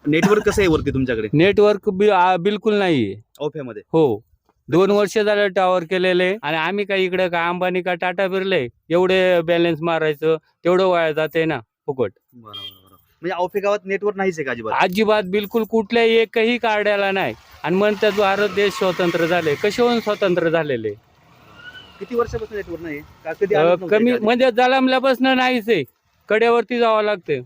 Network कसं आहे वरती तुमच्याकडे नेटवर्क बिलकुल नाहीये औफ्यामध्ये? हो 2 वर्ष झालं टावर केलेले आणि आम्ही काय इकडे काय अंबानी का टाटा बिरले एवढे बॅलन्स मारायचं तेवढं वाया जाते ना फुकट. बरोबर. म्हणजे औफे गावात नेटवर्क नाहीच आहे का अजिबात? अजिबात बिलकुल कुठल्याही एकही कार्डाला नाही आणि म्हणतात भारत देश स्वतंत्र झाले. कशाहून स्वतंत्र झालेले? किती वर्षापासून नेटवर्क नाही का? कधी आलंच नव्हतं कमी याच्या आधी? म्हणजे जलमल्यापासून नाहीच आहे. कड्यावरती जावं लागतं.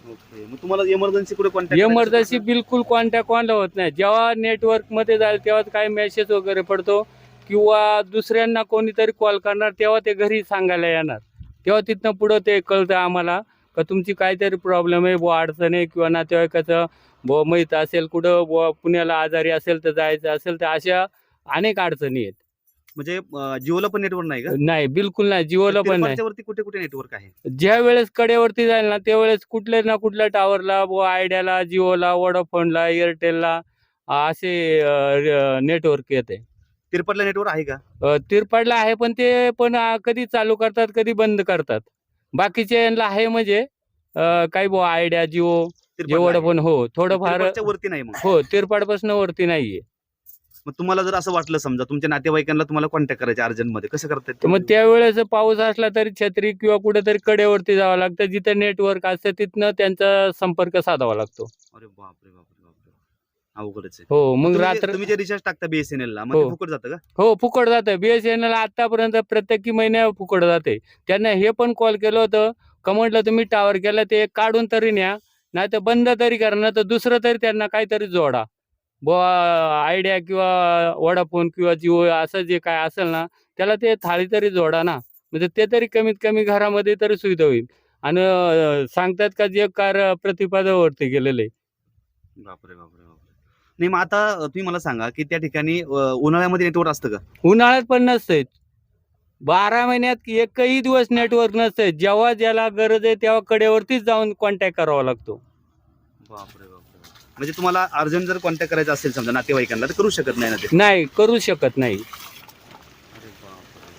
ओके. मग तुम्हाला इमर्जन्सी कुठे कॉन्टॅक्ट इमर्जन्सी बिलकुल कॉन्टॅक्ट कोणाला होत नाही. जेव्हा नेटवर्क मध्ये जाईल तेव्हा काय मेसेज वगैरे पडतो किंवा दुसऱ्यांना कोणीतरी कॉल करणार तेव्हा ते घरी सांगायला येणार. तेव्हा तिथनं पुढं ते कळतं आम्हाला का तुमची काहीतरी प्रॉब्लेम आहे बुवा अडचण आहे किंवा नातेवाईकाचं बुवा माहीत असेल कुठं बुवा पुण्याला आजारी असेल तर जायचं असेल तर अशा अनेक अडचणी आहेत. म्हणजे जिओला पण नेटवर्क नाही का? नाही बिलकुल नाही. जिओला पण नाही. तिरपाटच्या वरती कुठे कुठे नेटवर्क आहे? ज्या वेळेस कडेवरती जाईल ना त्यावेळेस कुठल्या ना कुठल्या टावरला आयडियाला जिओला वोडाफोनला एअरटेलला असे नेटवर्क येते. तिरपाटला नेटवर्क आहे का? तिरपाडला आहे पण ते पण कधी चालू करतात कधी बंद करतात. बाकीचे यांना आहे म्हणजे काही आयडिया जिओ जे वोडाफोन हो थोडंफार तिरपाटच्या वरती नाही मग? हो तिरपाडपासून वरती नाहीये. मग तुम्हाला जर असं वाटलं समजा तुमच्या नातेवाईकांना तुम्हाला कॉन्टॅक्ट करायचे अर्जंट मध्ये कसं करता तर मग येतं? त्यावेळेस पाऊस असला तरी छत्री किंवा कुठेतरी कडेवरती जावं लागतं जिथे नेटवर्क असतं तिथनं त्यांचा संपर्क साधावा लागतो. अरे बापरे बापरे बापरे, अवघडच आहे. हो मग तुम्ही जे रिचार्ज टाकता बीएसएनएल ला मग ते हो. फुकट जातं का? हो फुकट जातं. बीएसएनएल आतापर्यंत प्रत्येकी महिन्या फुकट जाते. त्यांना हे पण कॉल केलं होतं का म्हटलं तुम्ही टावर केला ते काढून तरी न्या नाही तर बंद तरी करा नाही तर दुसरं तरी त्यांना काहीतरी जोडा बुवा आयडिया किंवा वोडाफोन किंवा जिओ असं जे काय असेल ना त्याला ते थाळी तरी जोडा ना म्हणजे ते तरी कमीत कमी घरामध्ये तरी सुविधा होईल. आणि सांगतात का जे कार्य प्रतिपादावरती गेलेले. बापरे बापरे बापरे. नाही मग आता तुम्ही मला सांगा की त्या ठिकाणी उन्हाळ्यामध्ये नेटवर्क असतं का? उन्हाळ्यात पण नसते. 12 महिन्यात एकही दिवस नेटवर्क नसते. जेव्हा ज्याला गरज आहे तेव्हा कडेवरतीच जाऊन कॉन्टॅक्ट करावा लागतो. बापरे बापरे. म्हणजे तुम्हाला अर्जंट जर कॉन्टॅक्ट करायचा असेल समजा नातेवाईकांना तर करू शकत नाही ना ते? नाही करू शकत नाही. अरे बापरे.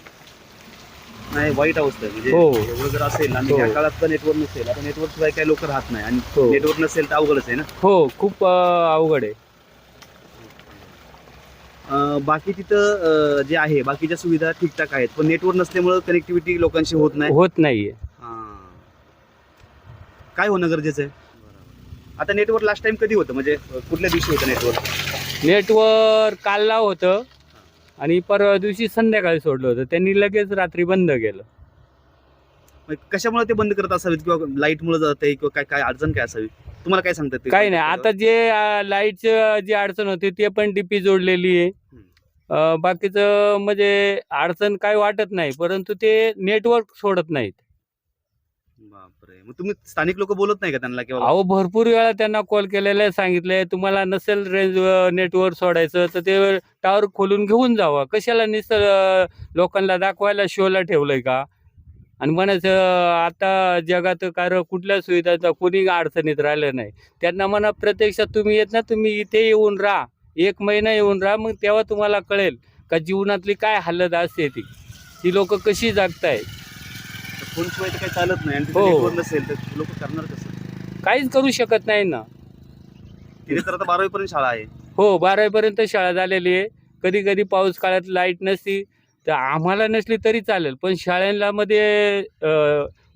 नाही वाईट अवस्था आहे म्हणजे हो. एवढं जर असेल आणि हो. त्या काळात तर नेटवर्क नसेल आता नेटवर्क शिवाय काही लोक राहत नाही आणि हो. नेटवर्क नसेल तर अवघडच आहे ना? हो खूप अवघड आहे. बाकी तिथं जे आहे बाकीच्या सुविधा ठीकठाक आहेत पण नेटवर्क नसल्यामुळे कनेक्टिव्हिटी लोकांशी होत नाही. होत नाहीये. हां. काय होणं गरजेचं आहे? आता नेटवर्क लास्ट टाइम कधी होतं म्हणजे कुठल्या दिवशी होतं नेटवर्क? नेटवर्क कालला होतं आणि परवा दिवशी संध्याकाळी सोडलं होतं. त्यांनी लगेच रात्री बंद केलं. कशामुळे ते बंद करत असावेत किंवा लाईटमुळे जाते किंवा काय काय अडचण काय असावी तुम्हाला काय सांगतात? काही नाही आता जे लाईटचं जी अडचण होती ते पण डीपी जोडलेली आहे. बाकीचं म्हणजे अडचण काही वाटत नाही परंतु ते नेटवर्क सोडत नाहीत. बापरे. मग तुम्ही स्थानिक लोक बोलत नाही का त्यांना किंवा? अहो भरपूर वेळा त्यांना कॉल केलेला आहे सांगितलंय तुम्हाला नसेल रेंज नेटवर्क सोडायचं तर ते टावर खोलून घेऊन जावा. कशाला नुसतं लोकांना दाखवायला शोला ठेवलंय का? आणि म्हणायचं आता जगात कारण कुठल्या सुविधाचा कोणी अडचणीत राहिलं नाही. त्यांना म्हणा प्रत्यक्षात तुम्ही येत ना तुम्ही इथे येऊन राहा 1 महिना येऊन राहा मग तेव्हा तुम्हाला कळेल का जीवनातली काय हालत असते ती लोक कशी जगतायत. फोन शिवाय तर काही चालत नाही आणि हो. नेटवर्क नसेल तर लोक करणार कसं? काहीच करू शकत नाही ना. तिथे तर आता 12वी पर्यंत शाळा आहे. हो 12वी पर्यंत शाळा झालेली आहे. कधी कधी पाऊस काळात लाईट नसती तर आम्हाला नसली तरी चालेल पण शाळांना मध्ये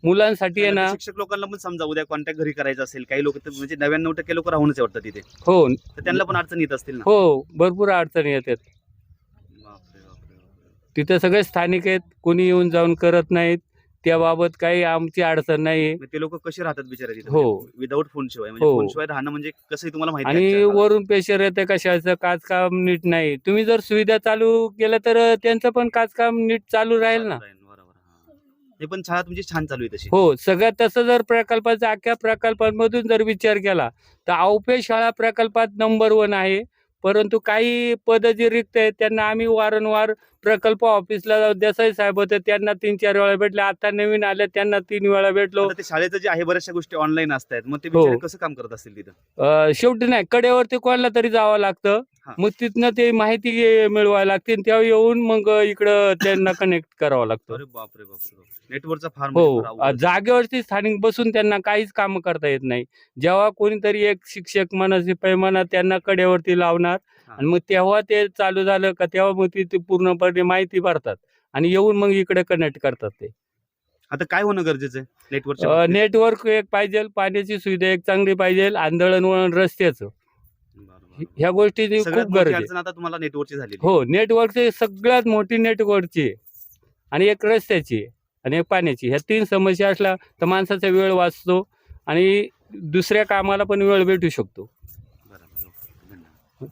मुलांसाठी आहे ना. शिक्षक लोकांना पण समजा उद्या कॉन्टॅक्ट घरी करायचा असेल काही लोक तर म्हणजे 99% लोक राहूनच वाटतात तिथे हो तर त्यांना पण अडचण येत असतील ना? हो भरपूर अडचणी येतात. बापरे बापरे बापरे. तिथे सगळे स्थानिक आहेत कोणी येऊन जाऊन करत नाहीत त्याबाबत काही आमची अडचण नाही. मग ते लोक कसे राहतात बिचारे तिथे हो. विदाऊट फोन शिवाय म्हणजे हो. फोन शिवाय राहणं म्हणजे कसं तुम्हाला माहिती आहे आणि आजच्या काळात. वरून प्रेशर येते कशाचं काचकाम नीट नाही. तुम्ही जर सुविधा चालू केलं तर त्यांचं पण काचकाम नीट चालू राहील ना. बरोबर. हां. हे पण शाळा तुमची छान चालू आहे तशी. हो सगळ्यात तसं जर प्रकल्पाचा अख्ख्या प्रकल्पांमधून जर विचार केला तर औफे शाळा प्रकल्पात नंबर 1 आहे. परंतु काही पद जे रिक्त आहेत त्यांना आम्ही वारंवार प्रकल्प ऑफिसला देसाई साहेब होते त्यांना 3-4 वेळा भेटले. आता नवीन आले त्यांना 3 वेळा भेटलो. आता ते शाळेचं जे आहे बऱ्याचशा गोष्टी ऑनलाईन असतात मग ते हो. बिचारे कसं काम करत असतील तिथं? शेवटी नाही कडेवरती कोणाला तरी जावं लागतं हा. मग तिथनं ते माहिती मिळवायला लागते आणि तेव्हा येऊन मग इकडं त्यांना कनेक्ट करावं लागतं. अरे बापरे बापरे नेटवर्कचा फार हो, म्हणजे फार अवघड आहे. जागेवरती स्थानिक बसून त्यांना काहीच काम करता येत नाही. जेव्हा कोणीतरी एक शिक्षक म्हणा शिपाई म्हणा त्यांना कडेवरती लावणार हा. आणि मग तेव्हा ते चालू झालं का तेव्हा मग ते पूर्णपणे माहिती भरतात आणि येऊन मग इकडे कनेक्ट करतात ते. आता काय होणं गरजेचं आहे नेटवर्कच्या बाबतीत? नेटवर्क एक पाहिजे, पाण्याची सुविधा एक चांगली पाहिजे आणि दळणवळण रस्त्याचं बरं, बरं. ह्या गोष्टीची सगळ्यात खूप मोठी गरज आहे. अडचण आता तुम्हाला नेटवर्कची झालेली आहे. हो, नेटवर्कची सगळ्यात मोठी नेटवर्कची आहे आणि एक रस्त्याची आहे आणि एक पाण्याची. ह्या 3 समस्या असल्या तर माणसाचा वेळ वाचतो आणि दुसऱ्या कामाला पण वेळ भेटू शकतो. बरोबर. धन्यवाद.